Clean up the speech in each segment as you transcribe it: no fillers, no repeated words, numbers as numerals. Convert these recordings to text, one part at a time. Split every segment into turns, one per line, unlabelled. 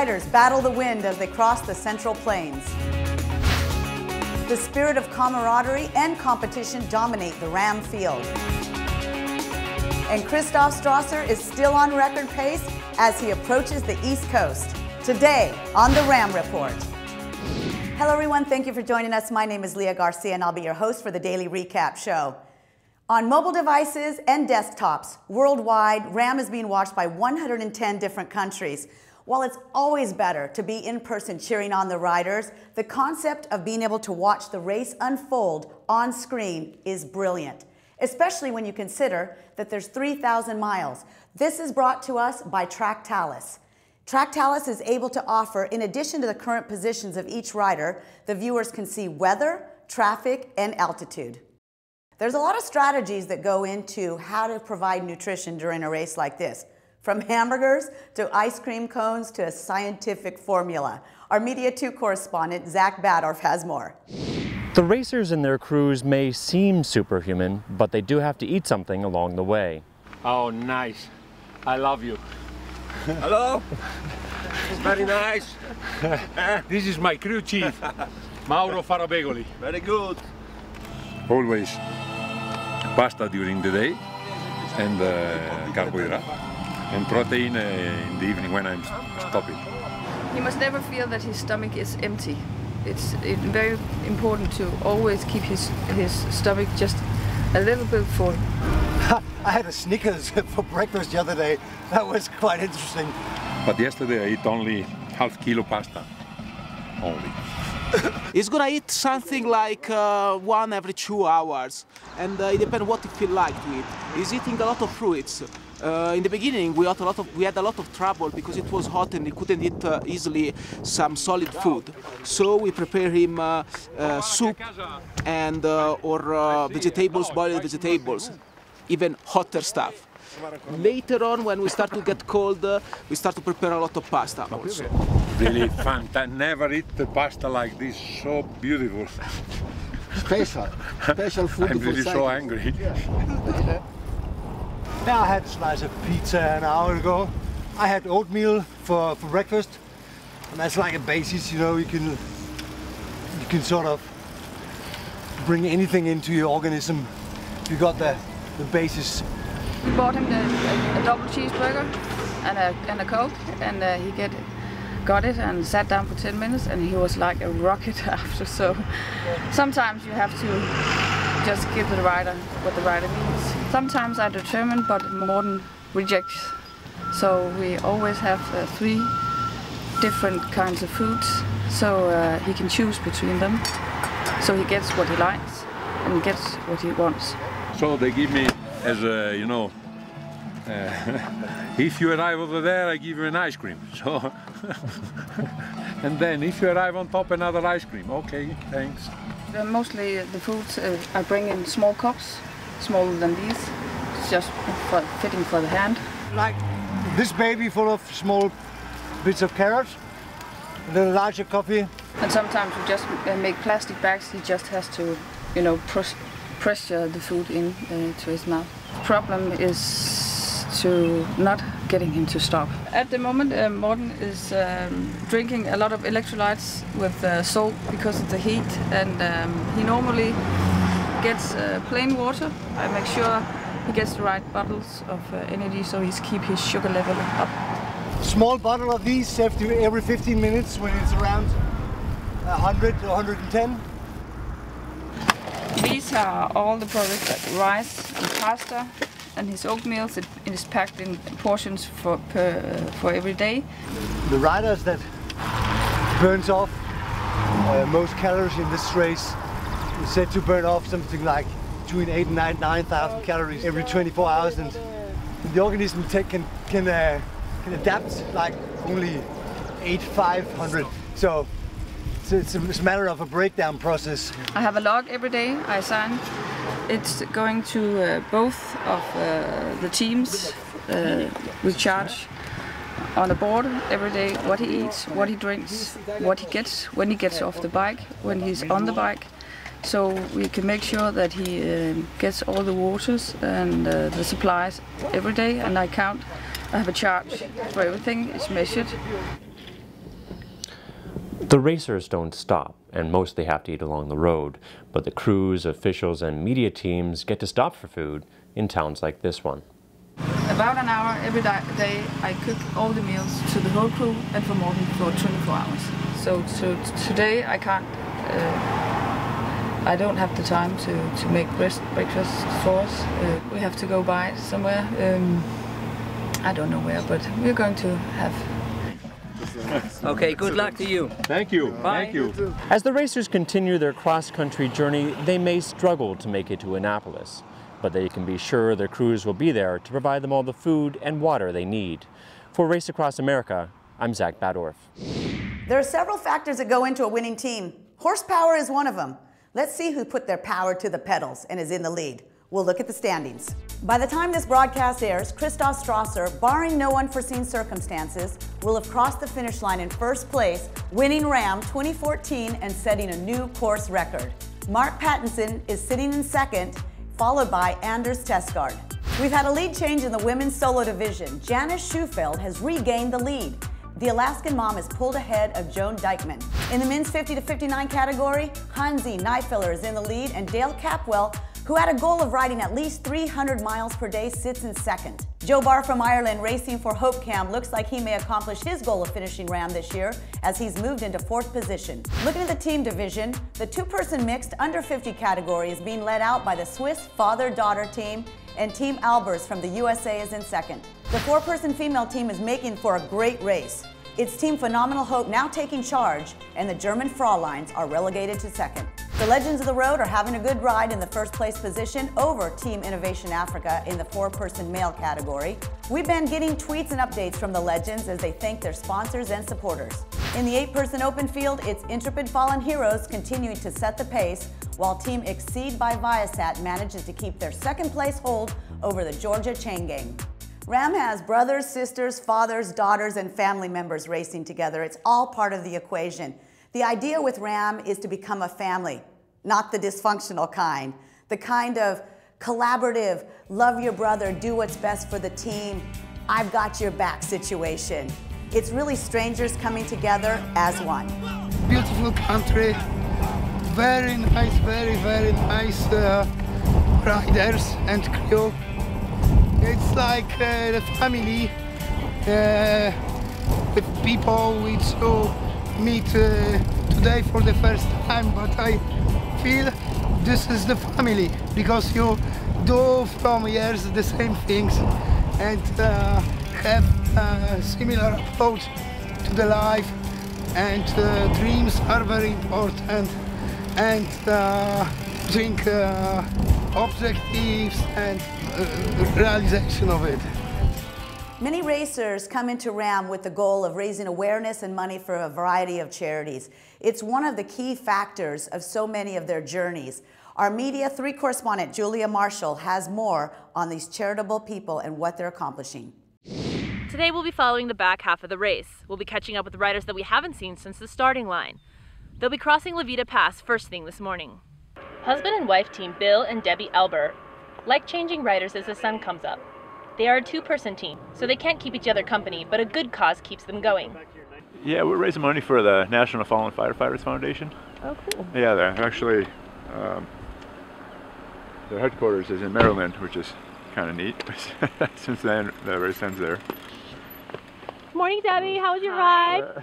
riders battle the wind as they cross the Central Plains. The spirit of camaraderie and competition dominate the RAAM field. And Christoph Strasser is still on record pace as he approaches the East Coast. Today on the RAAM Report. Hello everyone, thank you for joining us. My name is Leah Garcia and I'll be your host for the Daily Recap Show. On mobile devices and desktops worldwide, RAAM is being watched by 110 different countries. While it's always better to be in person cheering on the riders, the concept of being able to watch the race unfold on screen is brilliant, especially when you consider that there's 3,000 miles. This is brought to us by Tractalis. Tractalis is able to offer, in addition to the current positions of each rider, the viewers can see weather, traffic, and altitude. There's a lot of strategies that go into how to provide nutrition during a race like this. From hamburgers to ice cream cones to a scientific formula. Our Media 2 correspondent, Zach Badorf, has more.
The racers and their crews may seem superhuman, but they do have to eat something along the way.
Oh, nice. I love you.
Hello. Very nice.
This is my crew chief, Mauro Farabegoli.
Very good.
Always pasta during the day and carbohydrate. And protein in the evening when I'm stopping.
He must never feel that his stomach is empty. It's very important to always keep his stomach just a little bit full.
I had a Snickers for breakfast the other day. That was quite interesting.
But yesterday I ate only half kilo pasta. Only.
He's gonna eat something like 1 every 2 hours, and it depends what he feels like to eat. He's eating a lot of fruits. In the beginning, we had a lot of trouble because it was hot and he couldn't eat easily some solid food. So we prepare him soup and or vegetables, boiled vegetables, even hotter stuff. Later on, when we start to get cold, we start to prepare a lot of pasta also.
Really fantastic. Never eat the pasta like this. So beautiful.
Special food.
I'm really so angry.
Now I had a slice of pizza an hour ago. I had oatmeal for breakfast, and that's like a basis. You know, you can sort of bring anything into your organism. You got the basis.
We bought him a double cheeseburger and a Coke, and he got it and sat down for 10 minutes, and he was like a rocket after. So sometimes you have to just give the rider what the rider needs. Sometimes I determine, but Morten rejects. So we always have 3 different kinds of foods, so he can choose between them. So he gets what he likes and gets what he wants.
So they give me, as a, you know, if you arrive over there, I give you an ice cream. So, and then if you arrive on top, another ice cream. Okay, thanks.
Mostly the foods I bring in small cups, smaller than these. It's just fitting for the hand.
Like this baby full of small bits of carrots, a little larger coffee.
And sometimes we just make plastic bags. He just has to, you know, pressure the food in to his mouth. The problem is to not getting him to stop. At the moment, Morten is drinking a lot of electrolytes with salt because of the heat, and he normally gets plain water. I make sure he gets the right bottles of energy so he's keep his sugar level up.
Small bottle of these every 15 minutes when it's around 100 or 110.
These are all the products like rice and pasta, and his oatmeal is packed in portions for every day.
The riders that burns off most calories in this race is said to burn off something like between 8,000 and 9,000 calories every 24 hours, and the organism can adapt like only 500. So it's a matter of a breakdown process.
I have a log every day I sign. It's going to both of the teams. We charge on a board every day what he eats, what he drinks, what he gets when he gets off the bike, when he's on the bike. So we can make sure that he gets all the waters and the supplies every day, and I have a charge for everything. It's measured.
The racers don't stop, and mostly have to eat along the road, but the crews, officials, and media teams get to stop for food in towns like this one.
About an hour every day I cook all the meals to the whole crew and for more than 24 hours. So today I can't, I don't have the time to make breakfast for us. We have to go buy somewhere. I don't know where, but we're going to have.
Okay, good luck to you.
Thank you.
Bye.
Thank you.
As the racers continue their cross-country journey, they may struggle to make it to Annapolis, but they can be sure their crews will be there to provide them all the food and water they need. For Race Across America, I'm Zach Badorf.
There are several factors that go into a winning team. Horsepower is one of them. Let's see who put their power to the pedals and is in the lead. We'll look at the standings. By the time this broadcast airs, Christoph Strasser, barring no unforeseen circumstances, will have crossed the finish line in first place, winning RAAM 2014 and setting a new course record. Mark Pattinson is sitting in second, followed by Anders Tesgaard. We've had a lead change in the women's solo division. Janice Schufeld has regained the lead. The Alaskan mom is pulled ahead of Joan Dykman. In the men's 50 to 59 category, Hansi Neifiller is in the lead, and Dale Capwell, who had a goal of riding at least 300 miles per day, sits in second. Joe Barr from Ireland, racing for Hope Cam, looks like he may accomplish his goal of finishing RAAM this year as he's moved into fourth position. Looking at the team division, the two-person mixed under 50 category is being led out by the Swiss father-daughter team, and Team Albers from the USA is in second. The four-person female team is making for a great race. It's Team Phenomenal Hope now taking charge, and the German Fräuleins are relegated to second. The Legends of the Road are having a good ride in the first place position over Team Innovation Africa in the four-person male category. We've been getting tweets and updates from the Legends as they thank their sponsors and supporters. In the eight-person open field, it's Intrepid Fallen Heroes continuing to set the pace, while Team Exceed by Viasat manages to keep their second place hold over the Georgia Chain Gang. RAAM has brothers, sisters, fathers, daughters, and family members racing together. It's all part of the equation. The idea with RAAM is to become a family, not the dysfunctional kind. The kind of collaborative, love your brother, do what's best for the team, I've got your back situation. It's really strangers coming together as one.
Beautiful country, very nice, very nice riders and crew. It's like the family with people which you meet today for the first time, but I feel this is the family because you do from years the same things and have a similar approach to the life, and dreams are very important, and think objectives and realization of it.
Many racers come into RAAM with the goal of raising awareness and money for a variety of charities. It's one of the key factors of so many of their journeys. Our Media 3 correspondent, Julia Marshall, has more on these charitable people and what they're accomplishing.
Today we'll be following the back half of the race. We'll be catching up with riders that we haven't seen since the starting line. They'll be crossing Levita Pass first thing this morning. Husband and wife team Bill and Debbie Elber like changing riders as the sun comes up. They are a two-person team, so they can't keep each other company, but a good cause keeps them going.
Yeah, we're raising money for the National Fallen Firefighters Foundation.
Oh, cool.
Yeah, they're actually, their headquarters is in Maryland, which is kind of neat, since then the race ends there.
Good morning, Debbie. How was your ride?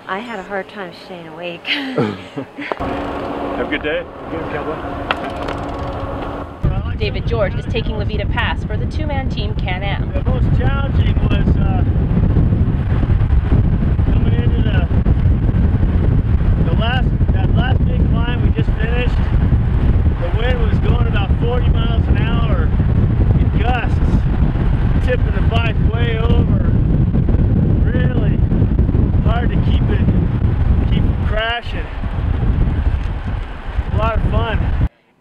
I had a hard time staying awake.
Have a good day.
David George is taking Levita Pass for the two-man team Can-Am.
The most challenging was coming into that last big climb we just finished. The wind was going about 40 miles an hour in gusts, tipping the bike way over. Really hard to keep it from crashing. A lot of fun.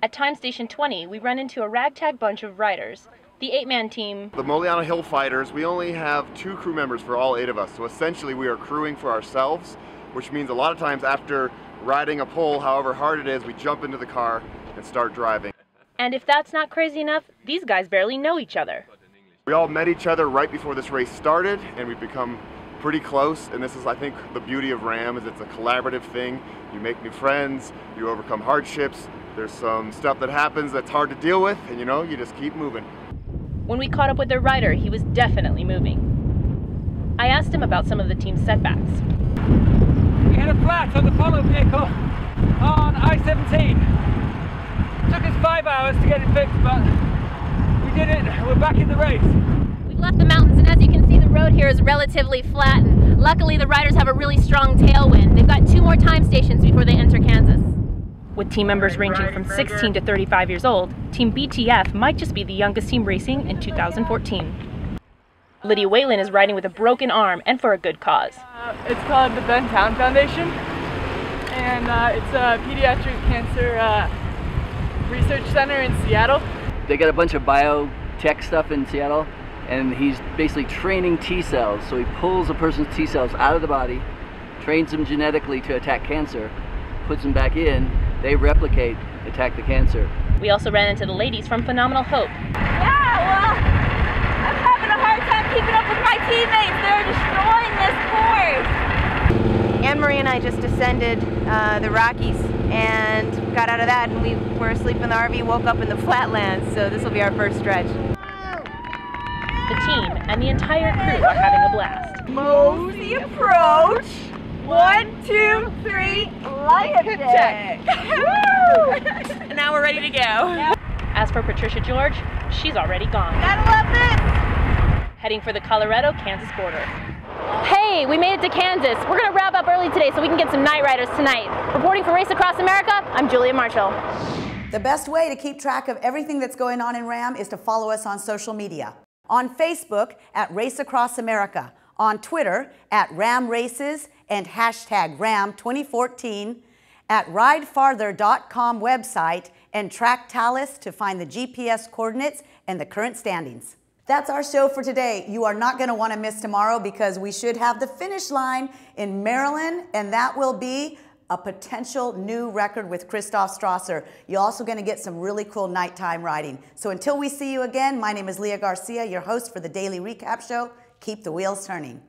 At time station 20, we run into a ragtag bunch of riders. The 8-man team.
The Moliano Hill Fighters, we only have 2 crew members for all 8 of us. So essentially we are crewing for ourselves, which means a lot of times after riding a pole, however hard it is, we jump into the car and start driving.
And if that's not crazy enough, these guys barely know each other.
We all met each other right before this race started, and we've become pretty close, and this is, I think, the beauty of RAAM, is it's a collaborative thing. You make new friends, you overcome hardships, there's some stuff that happens that's hard to deal with, and you just keep moving.
When we caught up with their rider, he was definitely moving. I asked him about some of the team's setbacks.
We hit a flat on the follow vehicle on I-17. Took us 5 hours to get it fixed, but we did it. We're back in the race.
We've left the mountains, and as you can see, the road here is relatively flat. And luckily, the riders have a really strong tailwind. They've got 2 more time stations before they enter Kansas. With team members ranging from 16 to 35 years old, Team BTF might just be the youngest team racing in 2014. Lydia Whalen is riding with a broken arm, and for a good cause.
It's called the Ben Town Foundation, and it's a pediatric cancer research center in Seattle.
They got a bunch of biotech stuff in Seattle, and he's basically training T cells. So he pulls a person's T cells out of the body, trains them genetically to attack cancer, puts them back in, they replicate, attack the cancer.
We also ran into the ladies from Phenomenal Hope.
Yeah, well, I'm having a hard time keeping up with my teammates. They're destroying this course.
Anne-Marie and I just descended the Rockies and got out of that, and we were asleep in the RV, woke up in the flatlands, so this will be our first stretch.
The team and the entire crew are having a blast.
Mosey approach. 1, 2, 3, light check.
And now we're ready to go. As for Patricia George, she's already gone.
Gotta love this.
Heading for the Colorado-Kansas border. Hey, we made it to Kansas. We're gonna wrap up early today so we can get some night riders tonight. Reporting for Race Across America, I'm Julia Marshall.
The best way to keep track of everything that's going on in RAAM is to follow us on social media. On Facebook at Race Across America, on Twitter at RAAM Races and hashtag RAAM 2014, at ridefarther.com website, and track Talus to find the GPS coordinates and the current standings. That's our show for today. You are not going to want to miss tomorrow because we should have the finish line in Maryland, and that will be a potential new record with Christoph Strasser. You're also going to get some really cool nighttime riding. So until we see you again, my name is Leah Garcia, your host for the Daily Recap Show. Keep the wheels turning.